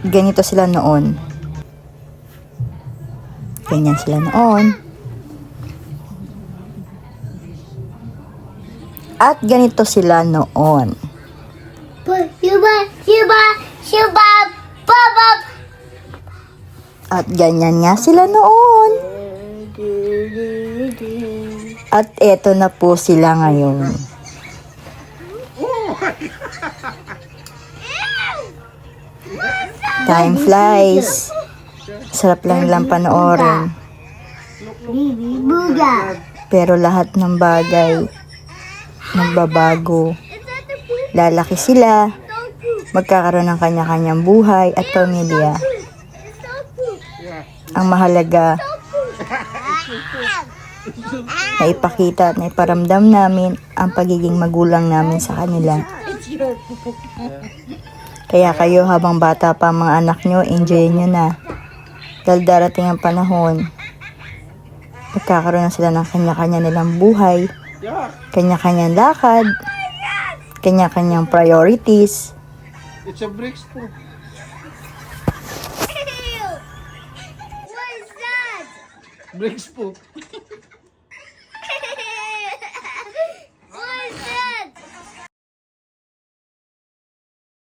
ganito sila noon. Ganyan sila noon. At ganito sila noon. At ganyan nga sila noon. At eto na po sila ngayon. Time flies. Sarap lang panoorin. Pero lahat ng bagay magbabago. Lalaki sila. Magkakaroon ng kanya-kanyang buhay at pamilya. Ang mahalaga, na ipakita at na iparamdam namin ang pagiging magulang namin sa kanila. Kaya kayo habang bata pa ang mga anak nyo, enjoy nyo na. Dahil darating ang panahon, magkakaroon na sila ng kanya-kanya nilang buhay, kanya-kanyang lakad, kanya-kanyang priorities. It's a bricks po. Bricks po.